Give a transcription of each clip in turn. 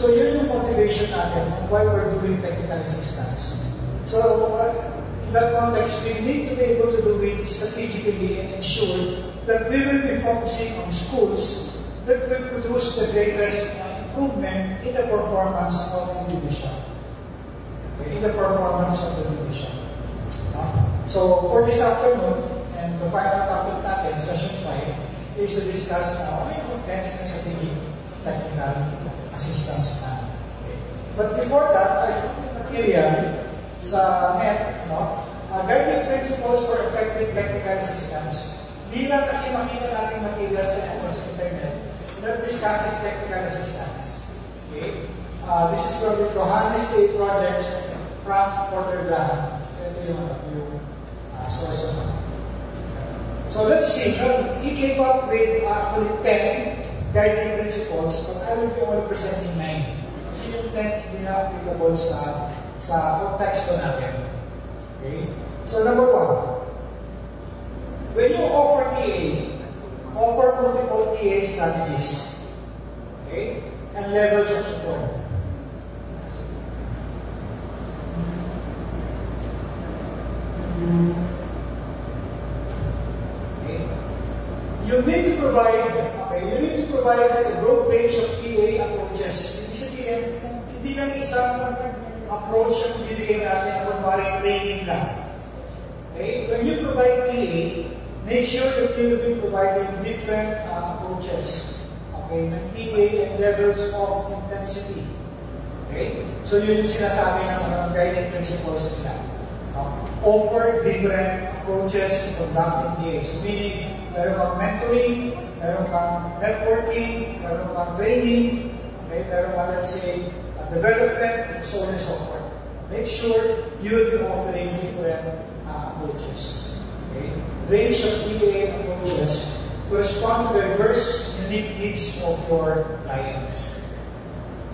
So yun yung motivation natin on why we're doing technical assistance. So in that context, we need to be able to do it strategically and ensure that we will be focusing on schools that will produce the greatest improvement in the performance of the division. Okay, in the performance of the division. So for this afternoon, and the final topic natin, session 5, is to discuss now ano yung contents ng strategic technical assistance plan. Okay. But before that, I put the material sa net, guiding principles for effective technical assistance. Bilang kasi makita natin material sa internet that discusses technical assistance. Okay. This is from the Johannes State Projects from Porter Graham. Ito yung source of it. So let's see. He came up with actually 10 guiding principles, but I will be only presenting 9. Kasi yung 10 hindi na applicable sa konteksto natin. Okay? So number 1, when you offer TA, offer multiple TA strategies. Okay? And levels of support. Okay? You need to provide a broad range of TA approaches. Ibig sabihin, hindi lang isang approach ang bibigyan natin na kunwari training lang. Okay? When you provide TA, make sure that you will be providing different approaches. Okay? Ng TA and levels of intensity. Okay? So yun yung sinasabi ng guiding principles nila. Offer different approaches to conducting TA. So meaning, meron kang mentoring, meron kang networking, meron kang training, okay? Meron kang, let's say, development, and so on and so forth. Make sure you will be offering different approaches. Okay? Range of TA approaches to respond to diverse, unique needs of your clients.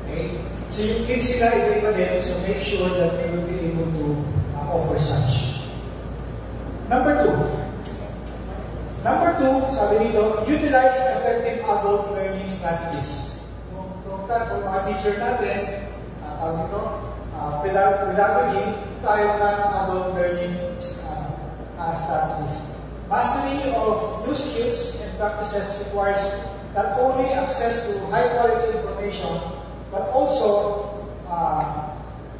Okay? So yung kids sila iba-iba din, so make sure that you will be able to offer such. Number 2, sabi nito, utilize effective adult learning strategies. Kung mga teacher natin, pedagogy, tayo ng adult learning strategies. Mastery of new skills and practices requires not only access to high-quality information, but also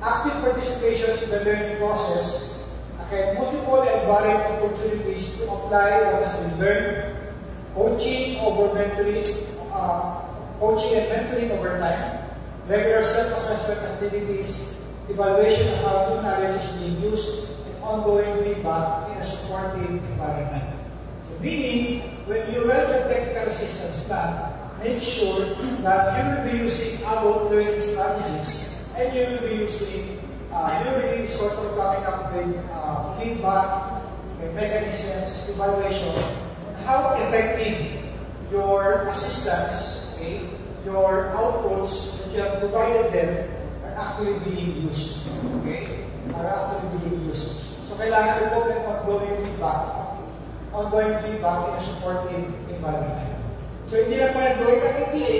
active participation in the learning process. Okay, multiple and varied opportunities to apply what has been learned, coaching and mentoring over time, regular self-assessment activities, evaluation of how new knowledge is being used, and ongoing feedback in a supportive environment. So meaning, when you write a technical assistance plan, make sure that you will be using adult learning strategies, and you will be using, you will be sort of coming up with feedback, mechanisms, evaluation, how effective your assistance, okay, your outputs that you have provided them are actually being used. Okay? Are actually being used. So kailangan ito ng ongoing feedback in a supportive environment. So hindi lang pala gawin ka ng TA,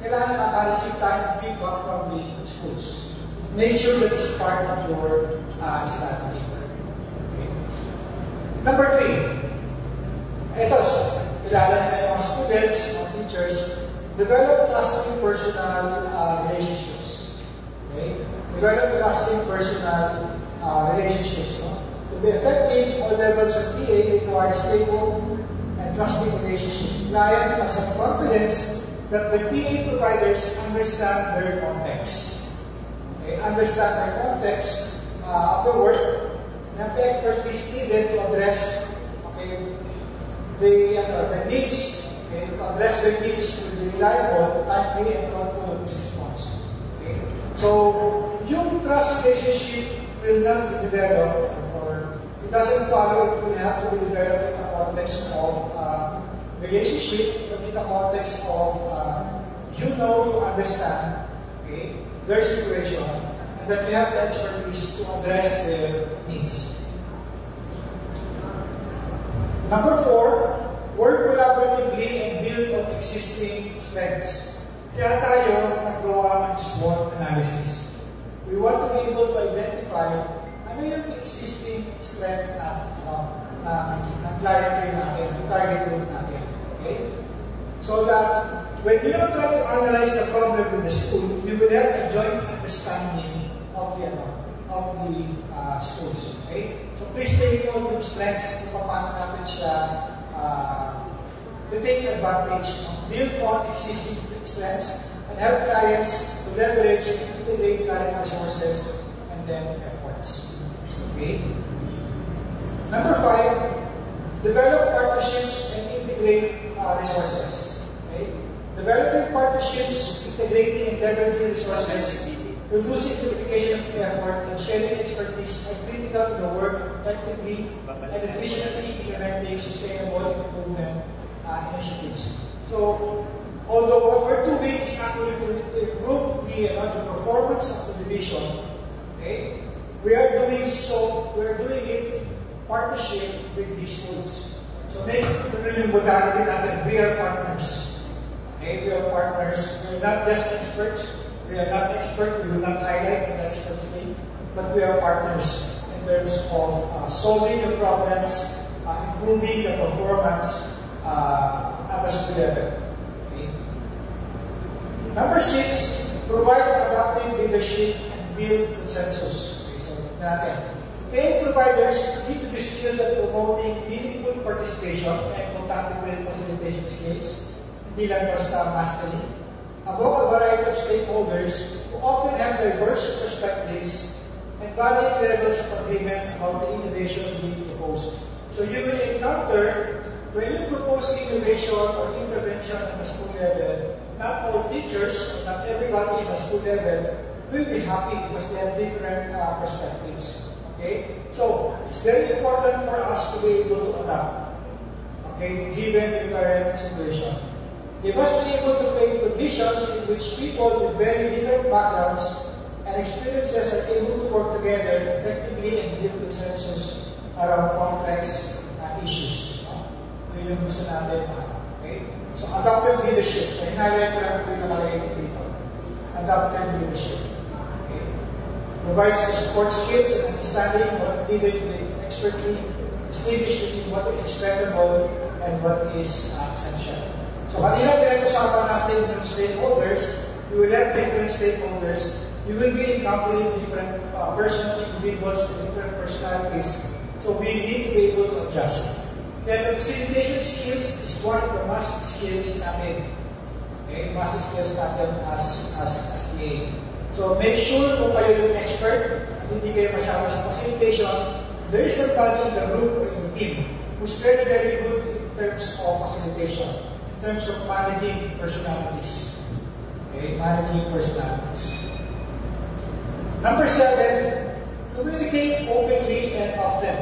kailangan maka-receive tayo ng feedback from the schools. Make sure that it's part of your strategy. Okay. Number 3, ito, kilala na yung mga students, mga teachers, develop trusting personal relationships. Okay? Develop trusting personal relationships. No? To be effective, all levels of TA require stable and trusting relationships. Client must have confidence that the TA providers understand their context. Okay? Understand their context of the work, and the expertise needed to address the needs, okay? To address the needs with the reliable, timely, and thoughtful response. Okay? So, yung trust relationship will not be developed, or it doesn't follow, it will have to be developed in the context of relationship, but in the context of you understand, okay, their situation, and that you have the expertise to address their needs. Number 4, work collaboratively and build on existing strengths. Kaya tayo naggawa ng SWOT when you try to analyze the problem with the school, you will have a joint understanding of the schools. Okay? So please take note ng strengths kung paano natin siya to take advantage, build on existing strengths, and help clients to leverage and integrate current resources and then efforts. Okay? Number 5, develop partnerships and integrate resources. Okay? Developing partnerships, integrating and leveraging resources, reducing duplication of effort, and sharing expertise are critical to the work effectively and efficiently implementing sustainable improvement initiatives. So, although what we're doing is actually to improve the performance of the division, okay, we are doing it in partnership with these schools. So make modality natin, we are partners. Okay, we are partners. We are not just experts. We are not experts. We will not highlight the experts thing, but we are partners in terms of solving the problems, improving the performance at the school level. Okay. Number 6, provide adaptive leadership and build consensus. Okay, so natin. Training providers need to be skilled at promoting meaningful participation and contactable facilitation skills, hindi lang basta mastery, among a variety of stakeholders who often have diverse perspectives and varying levels of agreement about the innovation being proposed. So you will encounter, when you propose innovation or intervention at the school level, not all teachers, not everybody in the school level will be happy because they have different perspectives. Okay? So, it's very important for us to be able to adapt, okay, given the current situation. They must be able to create conditions in which people with very different backgrounds and experiences are able to work together effectively and build consensus around complex issues. Ito yung gusto natin. Okay? So, adaptive leadership. So, in-highlight ko lang ito yung nakalagay dito. Adaptive leadership. Provides the support skills and understanding what needed to be expertly distinguished between what is expectable and what is essential. So, kanina pinag-usapan natin yung stakeholders. You will have different stakeholders. You will be encountering different persons, individuals with different personalities. So, we need to be able to adjust. Then, the facilitation skills is one of the must skills natin. Okay? Must skills natin as TA. So, make sure kung kayo yung expert at hindi kayo masyado sa facilitation, there is somebody in the group or in the team who's very, very good in terms of facilitation, in terms of managing personalities. Okay? Managing personalities. Number 7, communicate openly and often.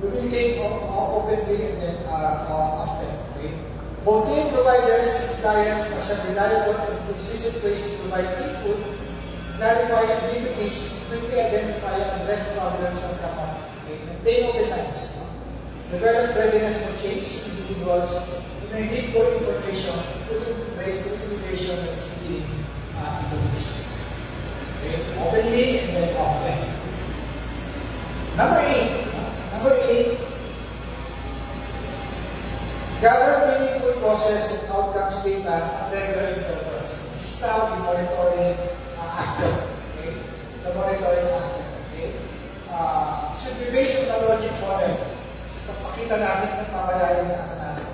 Communicate openly and then often. Okay? Both team providers and clients must have reliable and consistent ways to provide input, clarify activities, quickly identify and address problems on the market. Okay? Maintain open lines. Develop readiness for change. Individuals who may need more information, put in place the communication and speaking information. Okay? Openly and then often. Number 8. Gather meaningful process and outcomes data at regular intervals. This is now the monitoring aspect. Okay? The monitoring aspect. Okay? Should be based on the logic model. So, pakita natin ng pamalayan sa atin natin.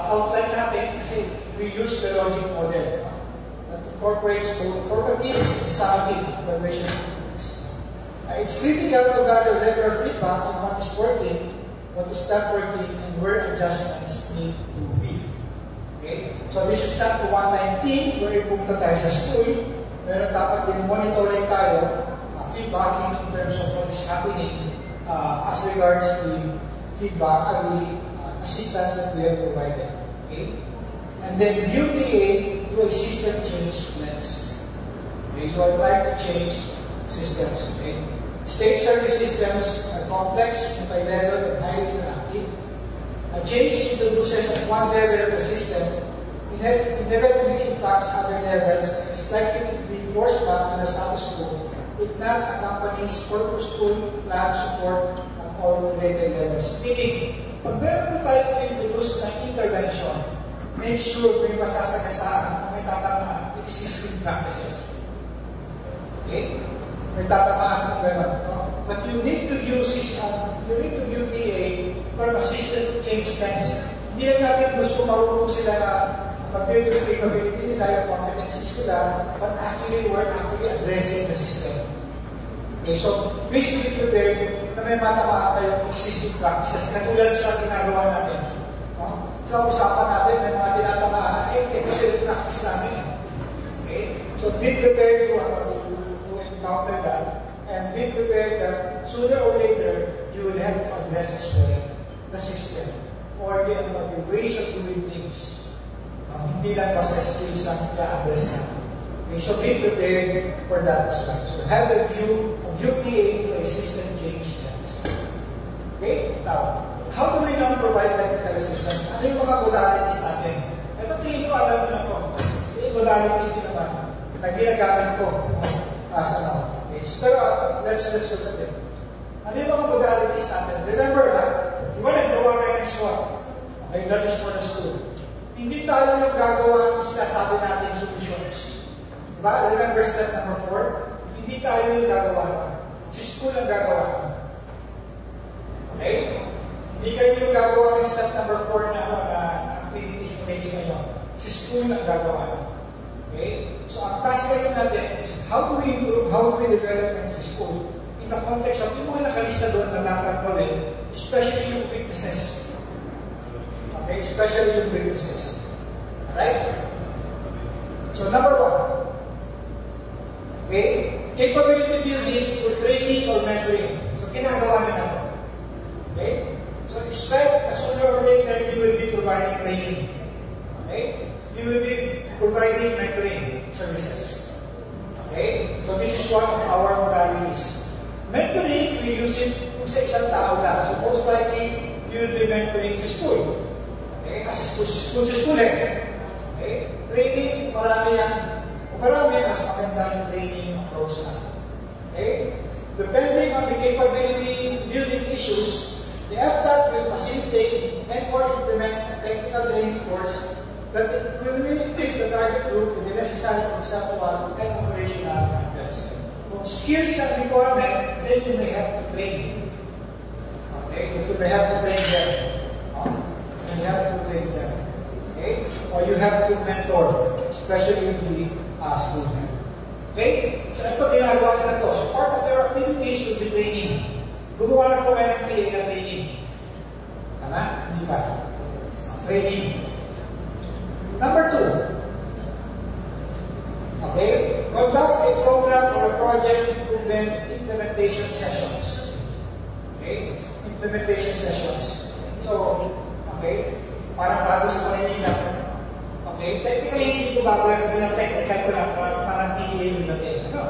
Outline natin kasi we use the logic model. That incorporates both formative and summative evaluation. It's critical to gather regular feedback on what is working, what is not working, and where adjustments need to be. Okay? So this is not a one-time thing where pumunta tayo sa school, pero dapat din monitoring tayo, feedbacking in terms of what is happening as regards the feedback and the assistance that we have provided. Okay? And then UPA to a system change lens. Okay? You are trying to change systems. Okay? State service systems are complex, multi-level, and highly interactive. A change introduces at one level of the system inevitably impacts other levels and is likely to be forced back to the status quo if not accompanies purposeful plan support at all related levels. Meaning, pag meron po tayo introduce introduce ng intervention, make sure may masasagasaan kung may tatamaan existing practices. Okay? May tatamaan kung gano'n. No? But you need to view TA from a system change lens. Hindi lang natin gusto marunong sila na mag-build yung capability nila, yung competencies nila, but actually we're actually addressing the system. Okay, so please be prepared na may matamaan tayong existing practices na tulad sa ginagawa natin. No? Sa usapan natin, may mga tinatamaan na excellent practice namin. Okay? So be prepared to encounter that, and be prepared that sooner or later, you will have to address as well the system or the ways of doing things. Hindi lang basta skills ang i-address natin. Okay, so be prepared for that as well. So have a view of UTA to a system change plans. Okay? Now, how do we now provide technical assistance? Ano yung mga modalities natin? Ito tingin ko, alam mo na po. Yung modalities din naman na ginagamit ko as ano. Okay, so, pero let's look at it. Ano yung mga modalities natin? Remember, di ba naggawa kayo ng SWOT? Okay, that is for the school. Hindi tayo yung gagawa ng sinasabi natin solutions. Diba? Remember step number 4? Hindi tayo yung gagawa. Si school ang gagawa. Okay? Hindi kayo yung gagawa ng step number 4 na activities base ngayon. Si school ang gagawa. Okay? So, ang task ngayon natin is how do we improve, how do we develop sa school in the context of yung mga nakalista doon na dapat gawin, especially yung weaknesses. Okay? Especially yung weaknesses. Alright? So, number 1. Okay? Capability building or training or mentoring. So, ginagawa nyo na ito. Okay? So, expect that sooner or later you will be providing training. Okay? You will be providing mentoring services. Okay? So, this is one of our modalities. Mentoring, we use it kung sa isang tao lang. So, most likely, you will be mentoring sa school. Okay? Kasi school sa school eh. Okay? Training, marami yan. Marami mas maganda yung training approach na. Okay? Depending on the capability building issues, the FTAT will facilitate and or implement a technical training course that it will really fit the target group with the necessary conceptual and operational matters. Kung skills and requirement, then you may have to train. Okay? You may have to train them. You have to train them. Okay? Or you have to mentor, especially the student. Okay? So ito, ginagawa na ito. So part of their activities will be training. Gumawa na po kayo ng PA na training. Tama? Hindi ba? Training. Number 2. Okay? Conduct a program or a project implementation sessions. Okay? Implementation sessions. So, okay? Parang bago sa marinig natin. Okay? Technically, hindi ko bago yung technical ko lang parang PA yung natin. Ano?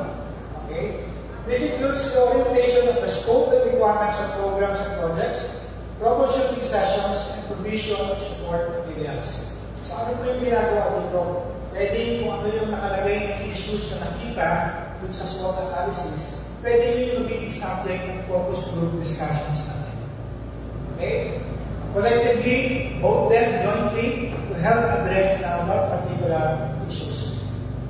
Okay? This includes the orientation of the scope and requirements of programs and projects, troubleshooting sessions, and provision of support materials. So, ano po yung ginagawa dito? Pwede kung ano yung nakalagay ng issues na nakita dun sa SWOT analysis, pwede yung magiging subject ng focus group discussions natin. Okay? Collectively, both them jointly to help address our particular issues.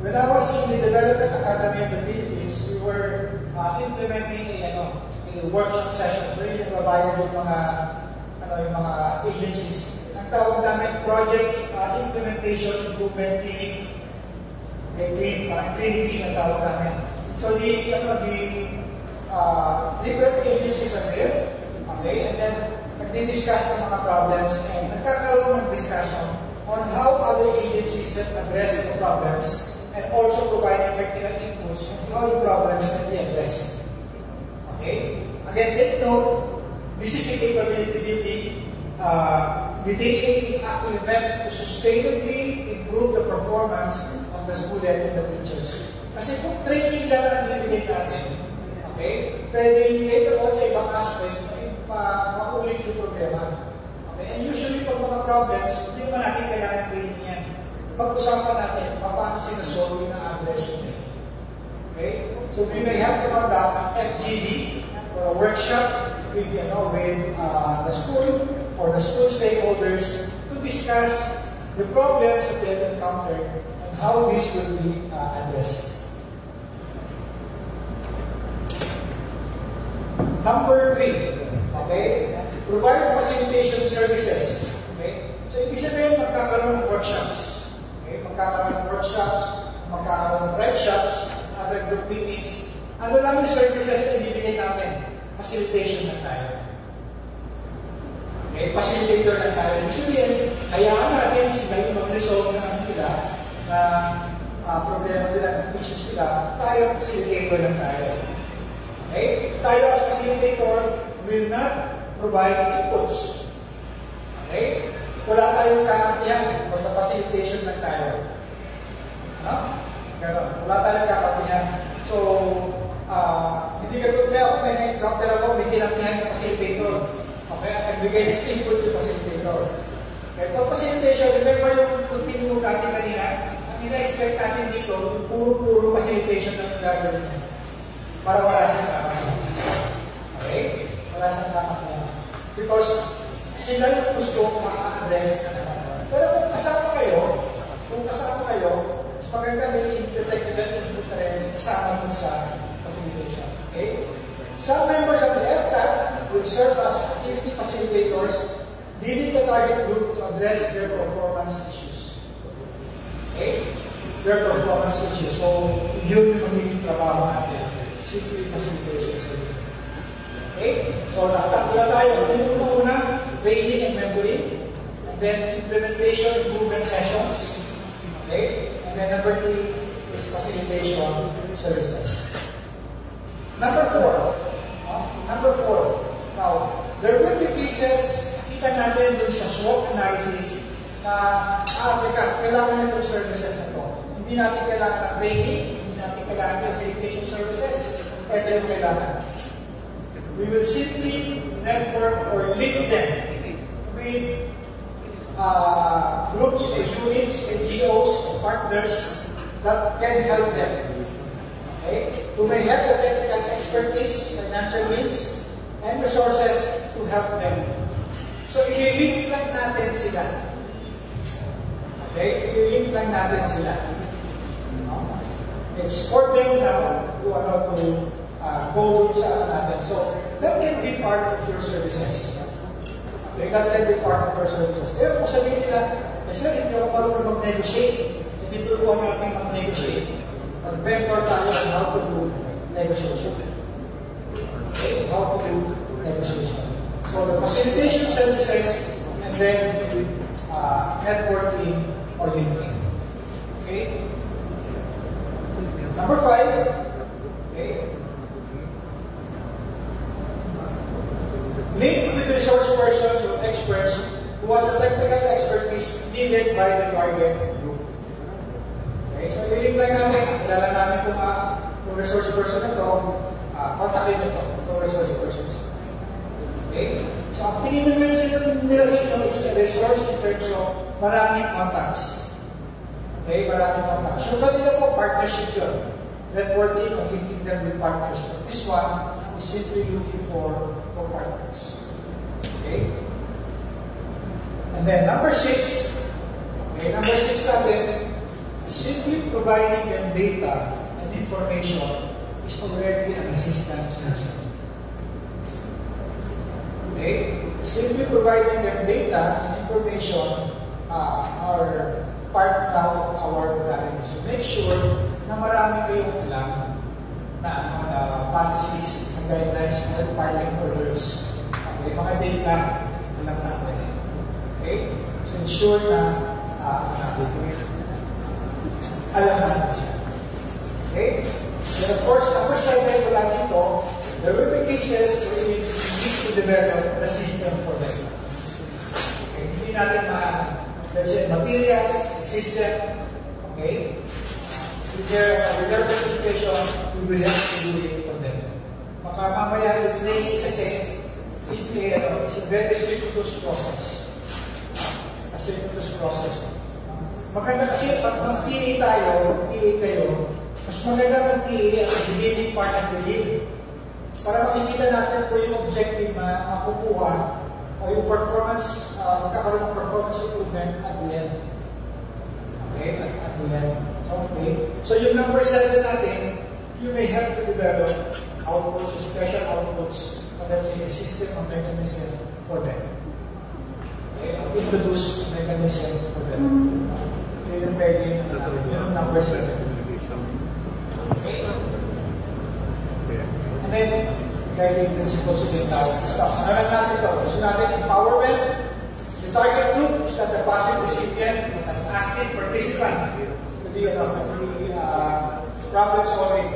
When I was in the Development Academy of the Philippines, we were implementing a workshop session where nagbabayad yung mga agencies. Ang tawag namin Project Implementation Improvement Clinic. Clinic ang tawag namin. So the different agencies are there. Okay, and then nagdi-discuss ng mga problems and nagkakaroon ng discussion on how other agencies have addressed the problems and also providing technical inputs on how the problems can be addressed. Okay? Again, take note, this is a capability building. The DA is actually meant to sustainably improve the performance of the student and the teachers. Kasi kung training lang ang bibigay natin, okay, pwede later on sa ibang aspect, makulit yung problema. Okay? And usually, pag mga problems, hindi naman natin kailangan training yan. Pag-usapan natin, paano sinasolve yung aggression. Okay? So, we may have to conduct an FGD or a workshop with the school or the school stakeholders to discuss the problems that they have encountered and how this will be addressed. Number 3, okay, provide facilitation services. Okay, so ibig sabihin magkakaroon ng workshops. Okay, magkakaroon ng workshops, magkakaroon ng red shops, other group meetings. Ano lang yung services na ibibigay natin? Facilitation na tayo. Okay, facilitator na tayo. Ibig sabihin, hayaan natin sila yung mag-resolve na nila na problema nila, ng issues nila, tayo facilitator na tayo. Okay? Tayo as facilitator will not provide inputs. Okay? Wala tayong kakapihan basta facilitation lang tayo. No? Ganon. Wala tayong kakapihan. So, hindi ka doon ako may na-encounter ako, may kinapihan ng facilitator. Okay? At nagbigay ng input yung facilitator. Okay? Pag facilitation, remember yung continue natin kanina, ang ina-expect natin dito, yung puro facilitation ng gagawin niya. Para wala siyang kakapihan. Okay? Wala siyang kakapihan. Because sila yung gusto ma-address na naman. Pero kung kasama kayo, mas maganda may interpreted input na rin kasama mo sa facilitation. Okay? Some members of the FTAC will serve as activity facilitators, leading the target group to address their performance issues. Okay? Their performance issues. So, yun yung magiging trabaho natin. Simply facilitation services. Okay? So, nakatakbo na tayo. Yung una, training and mentoring. And then, implementation, improvement sessions. Okay? And then, number 3 is facilitation services. Number 4. Now, there will be cases, kita natin dun sa SWOT analysis na, kailangan itong services na ito. Hindi natin kailangan ng training, hindi natin kailangan ng facilitation services, ito yung kailangan. We will simply network or link them with groups or units, NGOs, partners that can help them. Okay? Who may have the technical expertise, financial means, and resources to help them. So, i-link lang natin sila. Okay? I-link lang natin sila. Export them now to go sa natin. So, that can be part of your services. Okay? That can be part of your services. Kaya kung sabihin nila, sir, hindi ako marunong mag-negotiate. Hindi turuan natin mag-negotiate. Mag-mentor tayo on how to do negotiation. Okay? How to do negotiation. So, the facilitation services and then the networking or linking. Okay? Number 5. Okay? Link with resource persons or experts who has the technical expertise needed by the target group. Okay, so i-link lang namin, kilala namin kung resource person na ito, kontakin nito, itong resource persons. Okay? So, ang pinipigil nila sa ito is a resource in terms of maraming contacts. Okay, maraming contacts. So, kanila po, partnership yun. Networking or linking them with partners. But this one is simply looking for partners. Okay? And then, number 6. Okay, number 6 natin, simply providing them data and information is already an assistance system. Okay? Simply providing them data and information are part now of our strategy. So make sure na marami kayong alam na policies, guidelines, and department orders. Okay? Mga data, alam natin. Okay? So ensure na alam natin siya. Okay? And of course, number 7, wala dito, there will be cases where we need to develop the system for them. Okay? Hindi natin let's say, material, system, okay? With their participation, we will have to do it for them. Baka mamaya yung training kasi is a very circuitous process. A circuitous process. Maganda kasi pag mag-PA tayo, PA kayo, mas maganda mag-PA at the beginning part of the year. Para makikita natin po yung objective na makukuha o yung performance, magkakaroon ng performance improvement at the end. Okay? At the end. Okay? So yung number 7 natin, you may have to develop outputs, special outputs, or let's say a system of mechanism for them. Okay? Introduce mechanism for them. Yun yung pwede yung number 7. Okay? And then, guiding principles of the tao. So, ano natin ito? Gusto natin empowerment. The target group is not the passive recipient, but an active participant to the problem solving.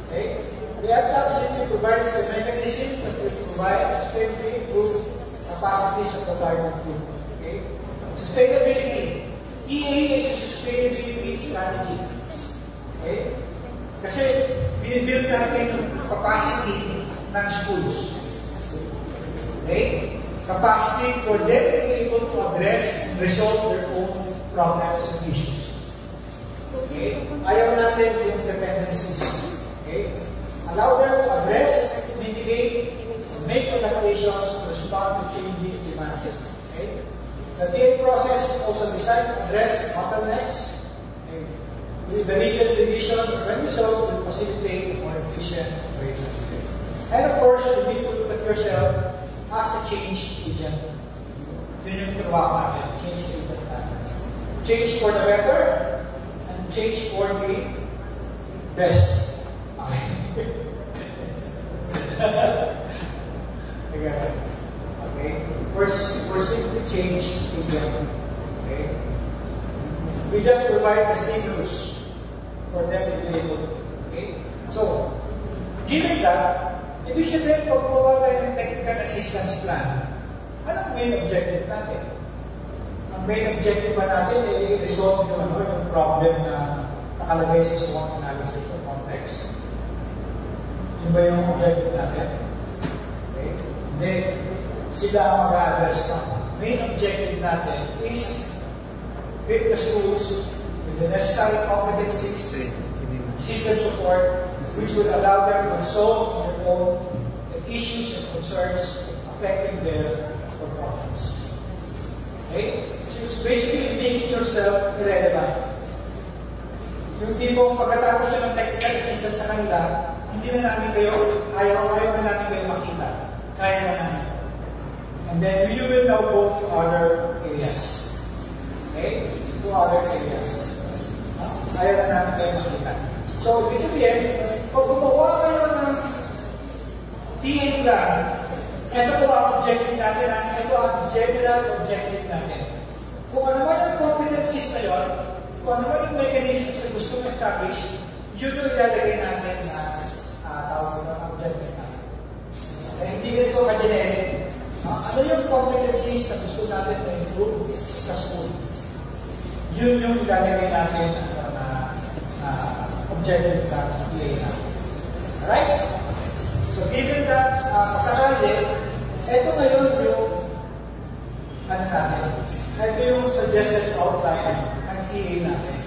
Okay? The EPTAC simply provides the mechanism that will provide sustainably improved capacities of the target group. Okay? Sustainability. EA is a sustainability strategy. Okay? Kasi, binibuild natin yung capacity ng schools. Okay? Capacity for them to be able to address and resolve their own problems and issues. Okay? Ayaw natin yung dependencies. Okay? Allow them to address, mitigate, make adaptations to respond to changing demands. Okay? The TA process is also designed to address bottlenecks. Okay? With the region division, when resolved, will facilitate more efficient operations. And of course, you need to look at yourself as a change agent. Yun yung tumawa natin, change agent natin. Change for the better, and change for the best. Okay. Okay. We're simply change agent. Okay. We just provide the stimulus for them to be able to. Okay. So, given that, ibig sabihin, pag gumawa tayo ng technical assistance plan, anong main objective natin? Ang main objective ba natin ay resolve yung problem na nakalagay sa SWOT analysis o complex. Yun ba yung objective natin? Okay. Hindi. Sila ang mag-address pa. Main objective natin is equip the schools with the necessary competencies, system support, which will allow them to solve their own issues and concerns affecting their performance. Okay? So it's basically making yourself irrelevant. Yung tipong pagkatapos nyo ng technical assistance sa kanila, hindi na namin kayo, ayaw na namin kayo makita. Kaya na namin. And then you will now go to other areas. Okay? To other areas. Ayaw na namin kayo makita. So, ibig sabihin, pag gumawa kayo ng TA plan, ito po ang objective natin, ito ang general objective natin. Kung ano man yung competencies na yun, kung ano man yung mechanisms na gusto mong establish, yun yung ilalagay natin na tawag ito ang objective natin. Okay, hindi ganito ka-generic. Ano yung competencies na gusto natin na improve sa school? Yun yung ilalagay natin na objective na PA natin. Alright? So, given that, pasakali, ito ngayon yung ano natin. Ito yung suggested outline ng PA natin.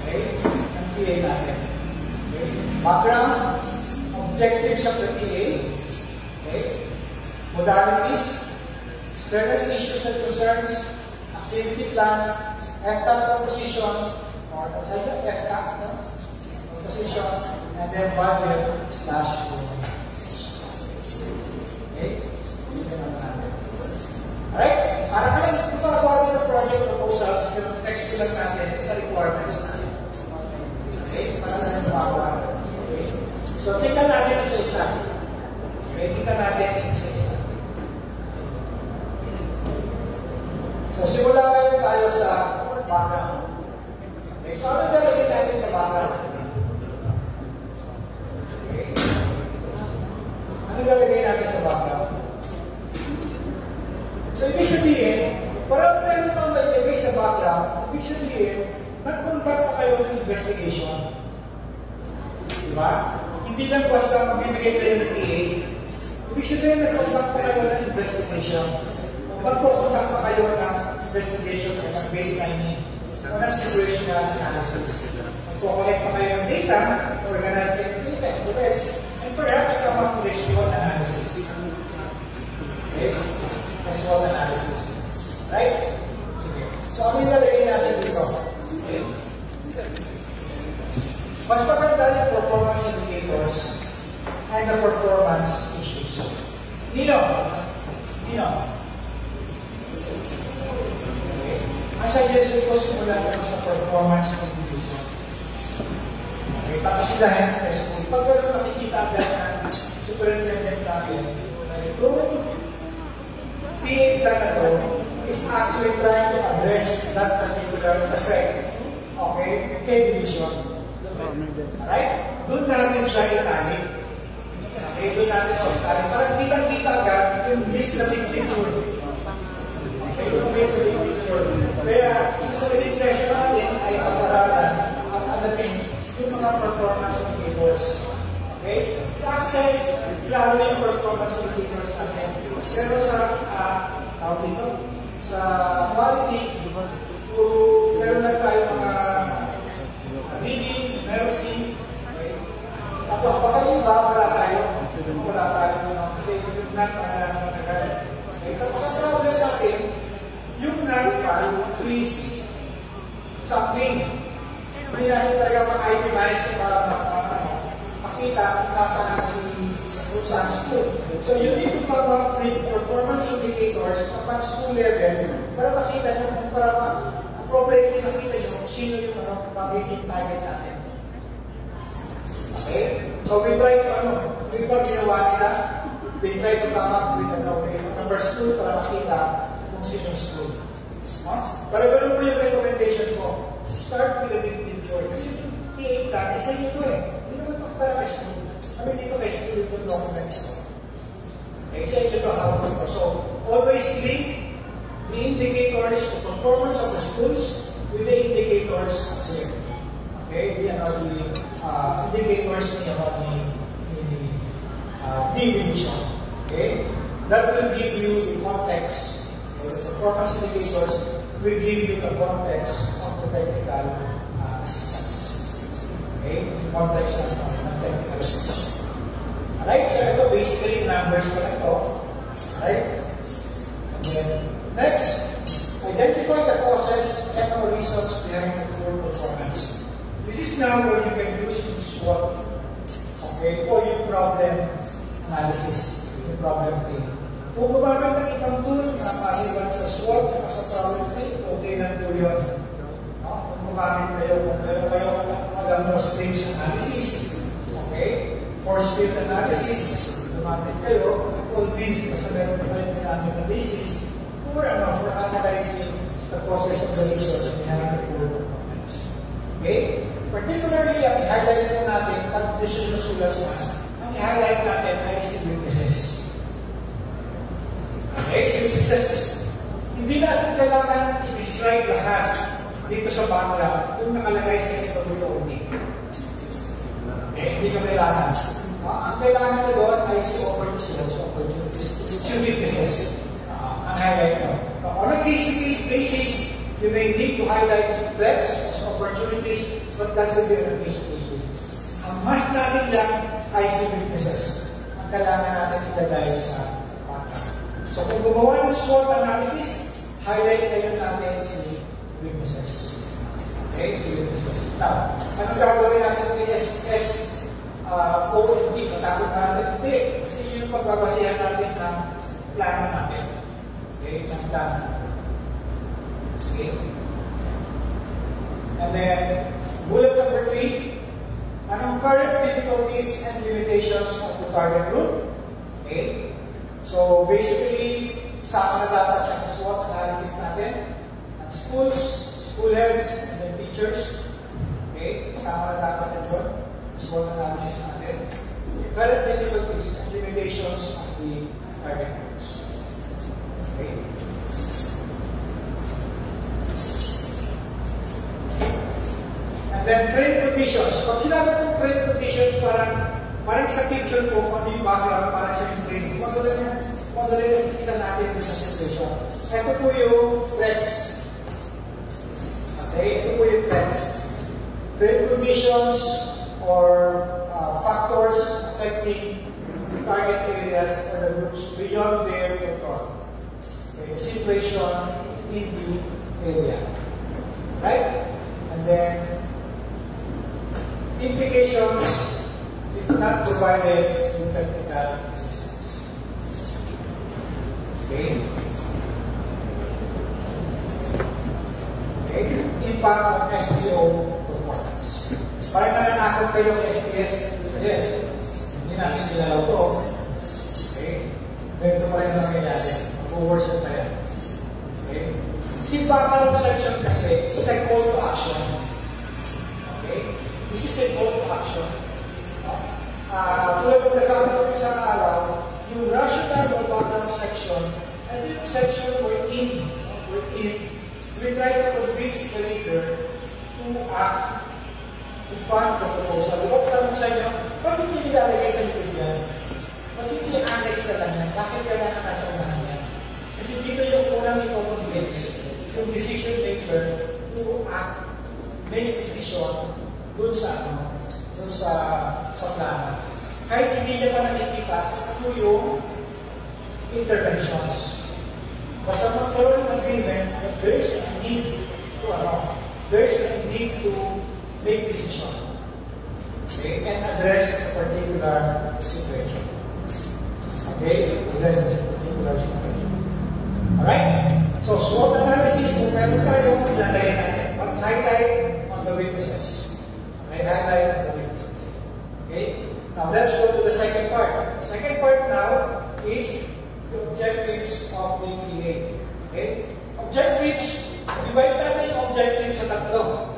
Okay? Ng PA natin. Okay? Background, objectives of the PA. Okay? Modalities, external issues and concerns, activity plan, EPTAC composition, or EPTAC composition, and then budget / okay? Alright? Para ka lang gumagawa din ng project proposals, yung text ko lang natin sa requirements natin. Okay? Para na lang gumagawa. Okay? So, tingnan natin isa-isa. Okay? Tingnan natin isa-isa. So, simula kayo tayo sa background. Okay? So, ano lalagay natin sa background? Okay? Ano lalagay natin sa background? So, ibig sabihin, parang meron kang nalagay sa background, ibig sabihin, nag-conduct pa kayo ng investigation. Diba? Hindi lang basta magbibigay kayo ng PA. Ibig sabihin, nag-conduct pa kayo ng investigation. Mag-conduct pa kayo ng investigation o ng baselining o ng situational analysis. Mag-collect pa kayo ng data, organize kayo ng data, and perhaps come up with a SWOT analysis. Okay? Mas maganda yung performance indicators and the performance issues. Nino? Okay. Ang suggestion ko simulan ko sa performance indicators. Okay, tapos sila yung test ko. Pag gano'n nakikita agad ng superintendent natin, ito, PA plan na to is actually trying to address that particular effect. Okay? K-division. Alright? Doon natin siya itali. Okay? Doon natin siya itali. Parang kitang-kita agad yung big sa big picture. Okay? Yung big sa big picture. Kaya, isa sa big session natin ay pag-aralan at alamin yung mga performance indicators. Okay? Sa access, lalo yung performance indicators natin. Pero sa tawag dito, sa quality, meron na tayo mga reading, numeracy, okay? Tapos baka iba, wala tayo, kasi yung okay? Tapos ang problem natin, yung non-file is something, hindi natin talaga ma-itemize para makita saan saan school. So you need to come up with performance indicators at school level para makita nyo, para appropriately makita nyo kung sino yung magiging target natin. Okay? So we try to, before ginawa nila, we try to come up with a number school para makita kung sino yung school. Pero ganun po yung recommendation ko. Start with a big picture. Kasi yung TA plan, isa nyo ito eh. Hindi naman ito para kay school. Kami dito kay school yung documents. Isa nyo ito how to go. So, always link the indicators of performance of the schools with the indicators of the indicators about the division. Okay? That will give you the context. The performance indicators will give you the context of the technical assistance. Okay? The context of technical assistance. Alright? So ito basically numbers ko na ito. Alright? And then, next, identify the causes and the reasons behind the poor performance. This is now where you can use the SWOT, okay, for your problem analysis, yung problem tree. Kung gumamit ng ibang tool na maliban sa SWOT at sa problem tree, okay lang po yun. Kung gumamit kayo, kung meron kayo alam mo stage analysis, okay, force field analysis, gumamit kayo, all means kasi meron kayo ginamit na basis for analyzing the causes of the reasons behind the poor performance. Okay? Particularly, ang i-highlight po natin, pag decision na sulat na, ang i-highlight natin ay si weaknesses. Okay? Si weaknesses. Hindi natin kailangan i-describe lahat dito sa background kung nakalagay sa SWOT. Okay? Hindi ka kailangan. Ang kailangan na doon ay si opportunities. Si weaknesses. Ang highlight mo. On a case-to-case basis, you may need to highlight threats, opportunities, but that will be on a case-to-case basis. Ang mas natin lang ay si weaknesses. Ang kailangan natin ilagay sa background. So kung gumawa ng SWOT analysis, highlight ngayon natin si weaknesses. Okay, si weaknesses. Now, anong gagawin natin kay ONT? Matapos natin hindi. Kasi yun yung pagbabasihan natin ng plano natin. Okay, ng plano. Okay. And then, bullet number 3, anong current difficulties and limitations of the target group? Okay. So, basically, sama na dapat siya sa SWOT analysis natin. Ang schools, school heads, and then teachers. Okay. Sama na dapat ito. SWOT analysis natin. Okay. Current difficulties and limitations of the target groups. Okay. And then frame conditions. Pag sinabi kong frame conditions, parang sa picture ko, kung ano yung background, para siya yung frame. Madali na kita natin sa situation. Ito po yung threats. Okay, ito po yung threats. Frame conditions or factors affecting target areas or the groups beyond their control. Okay, the situation in the area. Right? And then, in implications if not provided with technical assistance. Okay? Okay? Impact on SBO performance. Parang nananakot kayo ng SPS, yes, hindi natin nilalaw to. Okay? Ganito pa rin nangyayari. Mag-worsen na yan. Okay? Si background section kasi is a call to action. Okay? This is a call to action. Tulad ng kasama ko isang araw, yung rational or background section, and yung section wherein we try to convince the leader to act to fund the proposal. Diba tanong sa inyo, bakit hindi nilalagay sa likod yan? Bakit hindi annex na lang yan? Bakit kailangan nasa unahan yan? Kasi dito yung unang ito-convince yung decision maker to act, make decision dun sa plano. Kahit hindi niya pa nakikita ano yung interventions. Basta magkaroon ng agreement that there is a need to make decision. Okay? And address a particular situation. Okay? Address a particular situation. Alright? So, SWOT analysis, kung meron tayo, ilalagay natin. Mag-highlight on the weaknesses. Highlight on the weaknesses. Okay? Now, let's go to the second part. The second part now is the objectives of the PA. Okay? Objectives, divide natin yung objectives sa tatlo.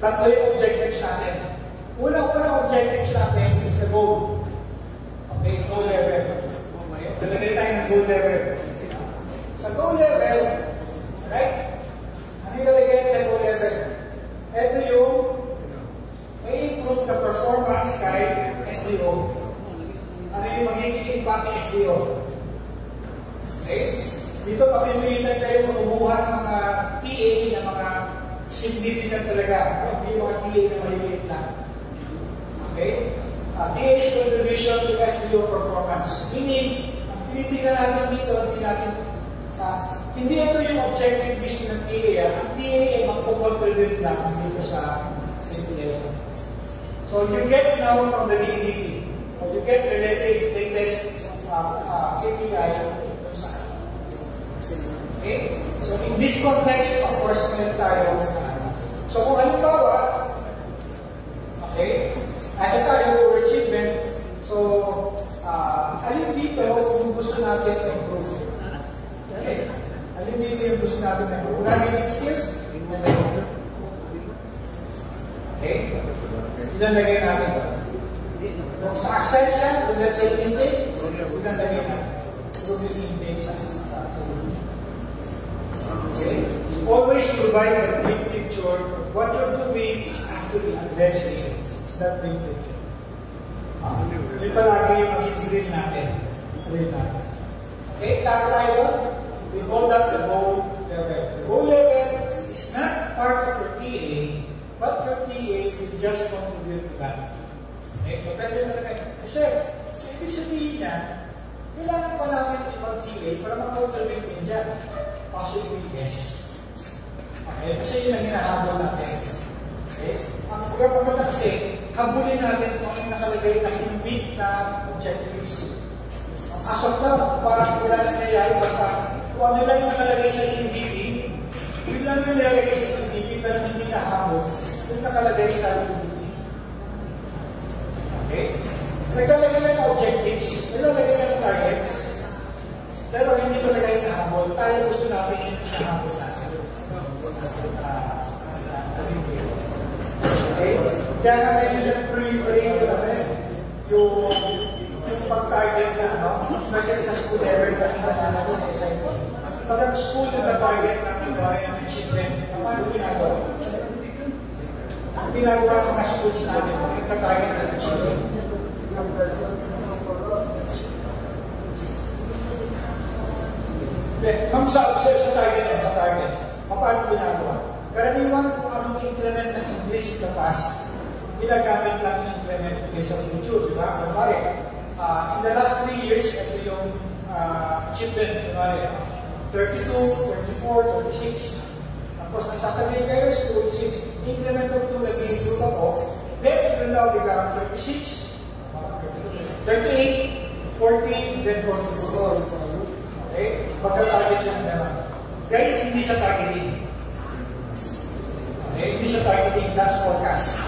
Tatlo yung objectives natin. Unang objectives natin is the goal. Okay, goal level. Talagay tayo ng goal level. Sa goal level, right? Ano yung talagay sa goal level? Ito yung may improve the performance kay SDO. Ano yung magiging impact ng SDO? Okay? Dito papilitan kayo kumuha ng mga PA na mga significant talaga. Hindi mga PA na maliliit lang. Okay? PA's contribution to SDO performance. Meaning, ang pinitignan natin dito, hindi ito yung objective mission ng PA. Ang PA ay magpo-contribute lang dito sa PPS. So, you get now from the DDP, or you get the latest KPI sa okay? So, in this context, of course, meron tayo. So, kung halimbawa, okay, ano tayo for achievement, so, alin dito yung gusto natin na-improve? Okay? Alin dito yung gusto natin na-improve? Programming skills? Okay? Ilalagay natin ito. Kung sa access yan, let's say intake, ilalagay natin. Improving intake sa okay? Always provide a big picture. What you're doing is actually addressing that big picture. Yung palagi yung mag-drill natin. Okay, tap tayo. We call that the goal level. The goal level is not part of your TA, but your TA will just contribute to that. Okay, so pwede na lang. Kasi, ibig sabihin niya, kailangan pa namin ibang TA para mag-contribute din dyan. Possibly yes. Okay, kasi yun ang hinahabol natin. Okay, ang pagkakaganda kasi, habulin natin kung ang nakalagay na meet na objectives. As of now, parang wala nangyayari basta kung ano lang yung nakalagay sa NDP, yun lang yung nakalagay sa NDP pero hindi nahabol yung nakalagay sa NDP. Okay? Naglalagay ng objectives, naglalagay ng targets, pero hindi talaga yung nahabol. Tayo gusto natin yung nahabol natin. Okay? Kaya nga medyo nag-pre-rate ko namin yung pag-target na especially sa school level na kinalanan sa SIP. Pag ang school yung na-target natin ng children, paano ginagawa? Ang ginagawa ng mga schools natin, kung nagta-target ng children. Kung sa target, paano ginagawa? Karaniwan kung anong increment ng English in the past, ginagamit lang yung increment based on YouTube, di ba? Kunwari, in the last 3 years, ito yung achievement, kunwari, 32, 34, 36. Tapos, nasasabihin kayo, school 6, increment of 2, nag-improve ako, now become 36, 38, 14, then 44. Okay? Magka-target siya ng gano'n. Guys, hindi siya targeting. Okay? Hindi siya targeting. That's forecast.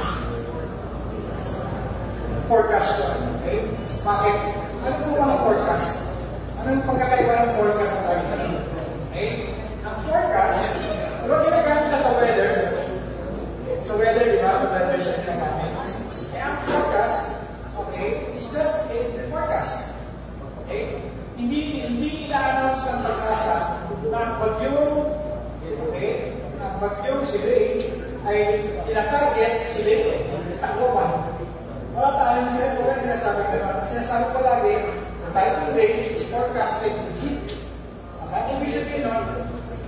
Forecast yun. Okay? Bakit? Ano po mga forecast? Anong pagkakaiba ng forecast at targeting? Okay? Ang forecast, diba ginagamit siya sa weather? Sa weather, di ba? Sa weather siya ginagamit. Eh, ang forecast, okay, is just a forecast. Okay? Hindi ina-announce ng pag-asa na ang bagyong, okay, ang bagyong si Ray ay tinatarget si Leyte, sa Tacloban. Wala tayong sinasabi ko naman. Sinasabi ko lagi, the type of Ray is forecasted to hit. Okay? Ibig sabihin nun,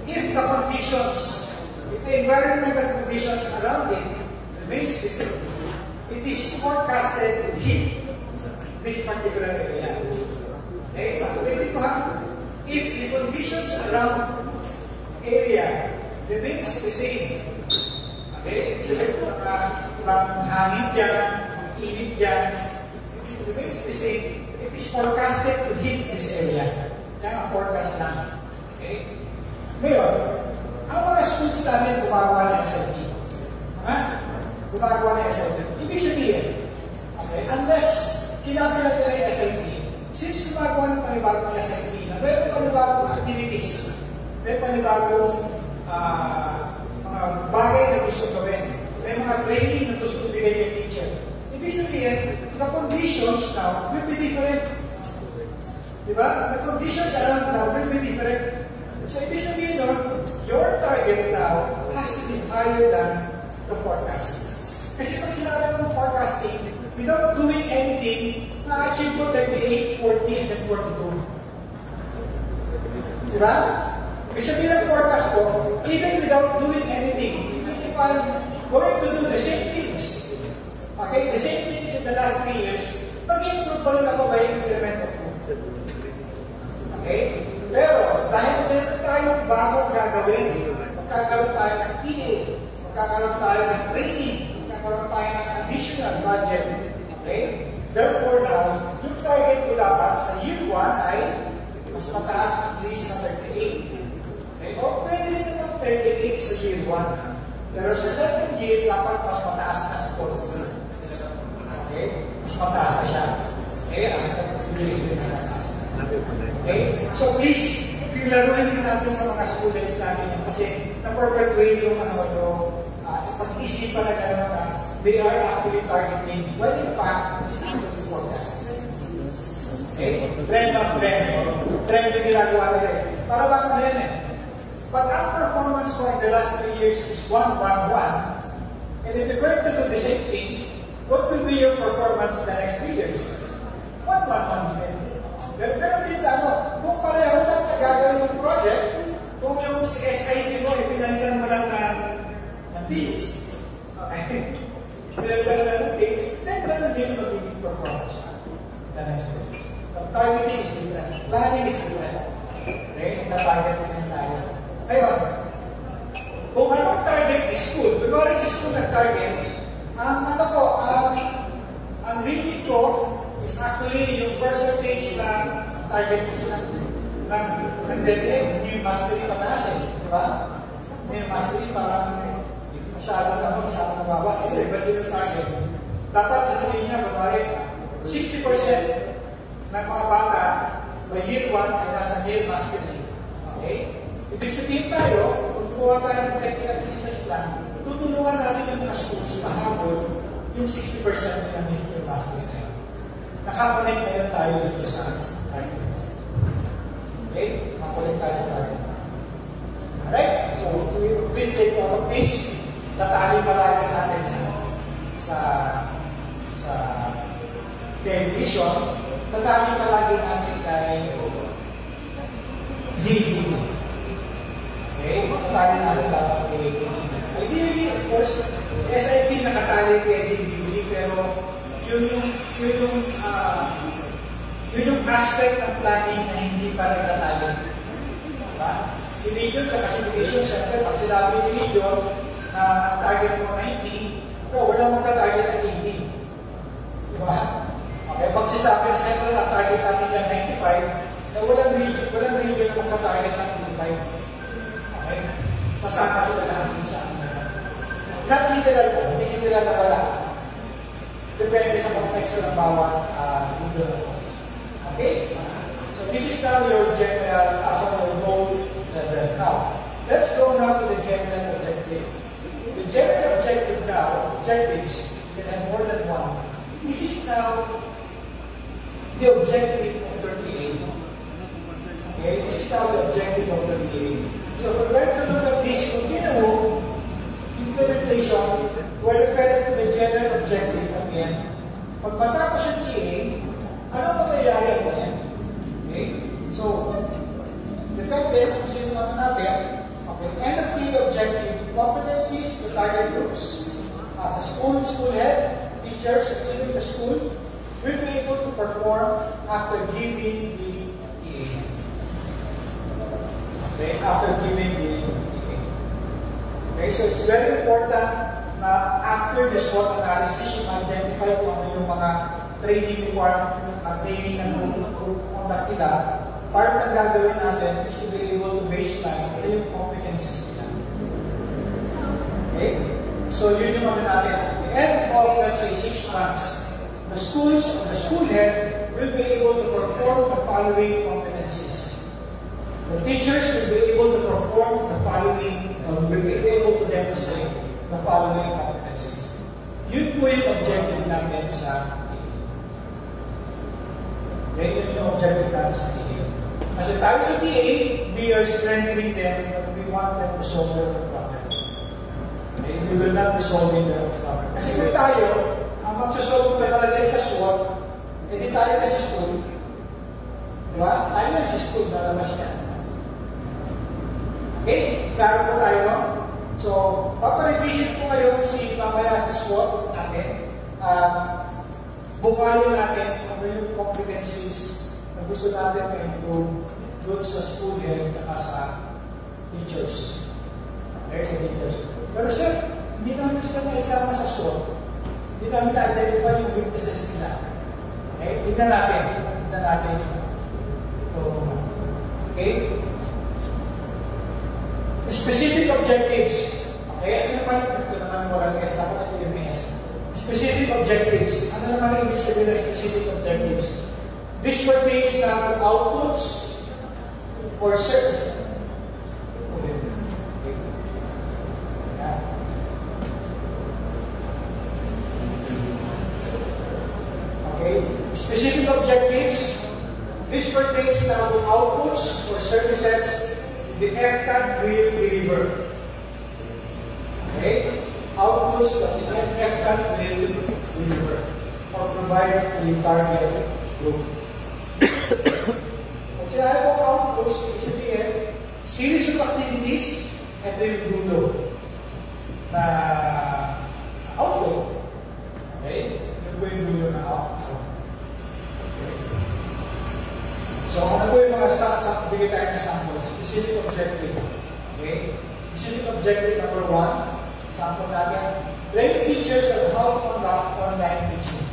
if the conditions, if the environmental conditions around it remains the same, it is forecasted to hit this particular area. Okay, so ulitin ko ha, if the conditions around area remains the same, okay, sabi ko ng hangin dyan, ng init dyan, it remains the same, it is forecasted to hit this area. Yan ang forecast namin. Okay? Ngayon, ang mga schools namin gumagawa ng SLT. Gumagawa ng SLT. Ibig sabihin, okay, unless kinapilag nila yung SLT, since gumagawa ng panibagong SLT, na may panibagong activities, may panibagong mga bagay na gusto gawin, may mga training na gusto bigay ng teacher, ibig sabihin, the conditions now will be different. Diba? The conditions around now will be different. So, ibig sabihin nun, your target now has to be higher than the forecast. Kasi pag sinabi ng forecasting, without doing anything, na-achieve ko 38, 40, and 42. Diba? Ibig sabihin ng forecast ko, even without doing anything, even if I'm going to do the same things, okay, the same things in the last 3 years, mag-improve pa rin ako by increment of 2. Okay? Pero, dahil meron tayong bagong gagawin, magkakaroon tayo ng PA, magkakaroon tayo ng training, magkakaroon tayo ng additional budget. Okay? Therefore now, yung target ko dapat sa year 1 ay mas mataas at least na 38. Okay? O pwede rin ng 38 sa year 1. Pero sa second year, dapat mas mataas na sa 42. Okay? Mas mataas na siya. Okay? Ang pag-ibig na mataas. Okay? So please, laruin din natin sa mga students natin kasi na-perpetuate yung pag-isipan na gano'n na they are actually targeting when in fact it's actually forecast. Okay? Trend of trend. Trend yung ginagawa nila eh. Para bang na yan eh. But our performance for the last 3 years is 1-1-1. And if you're going to do the same things, what will be your performance in the next 3 years? 1-1-1. Pero din sa kung pareho lang nagagawin yung project, kung yung SIT mo, pinalitan mo lang ng dates, okay? Pinalitan lang ng dates, then ganun din magiging performance the next phase. The targeting is different. Planning is different. Okay? The-target din tayo. Ngayon, kung anong target is school, kunwari sa school nag-target, ang reading ko, is actually yung percentage na target ko sila ng DepEd, near mastery pataas eh, di ba? Near mastery parang masyadong mababa. Ito, iba din yung target. Dapat sasabihin niya, kunwari, 60% ng mga bata by year 1 ay nasa near mastery. Okay? Ibig sabihin tayo, kung kuha tayo ng technical assistance plan, tutulungan natin yung mga schools mahabol yung 60% ng near mastery na yun. Nakakonect na yun tayo dito sa target. Okay? Nakakonect tayo sa target. Alright? So, please take note of this. Tatali palagi natin sa television. Tatali palagi natin kay DVD. Okay? Tatali natin dapat kay DVD. Ideally, of course, SIP nakatali kay DVD, pero yun yung aspect ng planning na hindi pa nagtatali. Diba? Si region, kasi region, siyempre, pag sinabi ni region na target mo 90, wala mong ka-target ng 80. Diba? Okay, magsasabi sa center na target natin yan 95, na walang region na magka-target ng 85. Okay? Sasama sila lahat din sa amin. Not literal po, hindi literal na wala. Depende sa context ng bawat region na course. Okay? So this is now your general as of your goal level. Now, let's go now to the general objective. The general objective now, objectives, you can have more than one. This is now the objective of 38. Okay, this is now the objective of 38. So if we're going to look at this continuum implementation, we're referring to the general objective again. Pag matapos yung TA, ano mangyayari ako yan? Okay, so depende kung sino naman natin. Okay, end of TA objective, competencies to target groups. As a school head, teachers in the school will be able to perform after giving the TA. Okay, after giving the TA. Okay, so it's very important na after the SWOT analysis, you identify kung ano yung mga training requirements, training ng group conduct nila. Part ng gagawin natin is to be able to baseline ano yung competencies nila. Okay? So yun yung ano natin. At the end of, let's say, 6 months, the schools or the school head will be able to perform the following competencies. The teachers will be able to perform the following, will be able to demonstrate the following competencies. Yun po yung objective natin sa TA. Okay? Yun yung objective natin sa TA. Kasi tayo sa TA, we are strengthening them, but we want them to solve their problem. Okay? We will not be solving their problem. Kasi kung tayo, ang magsasolve na kalagay sa SWOT, hindi tayo na sa school. Diba? Tayo na sa school, nalabas yan. Okay? Klaro po tayo, no? So, paparevisit po ngayon si mamaya sa SWOT natin. Bukayin natin ano yung competencies na gusto natin ma-improve doon sa school head at sa teachers. Okay, sa teachers. Pero sir, hindi namin sila na-isama sa SWOT. Hindi namin na-identify yung weaknesses nila. Okay, tignan natin. Tignan natin. Ito. Okay? Specific objectives. Okay, ano naman ito naman walang S, dapat ito yung S. Specific objectives. Ano naman yung ibig sabihin ng specific objectives? This pertains na to outputs or service. Okay. Specific objectives. This pertains now to outputs or services the FCAT will deliver. Okay? Outputs that the FCAT will deliver or provide to the target group. Kung sinabi po outputs, ibig sabihin, series of activities at yung dulo na output. Okay? Yung po yung dulo na output. Okay. So, ano po yung mga bigay tayo ng samples? Specific objective. Okay? Specific objective number 1. Sample natin. Train teachers on how to conduct online teaching.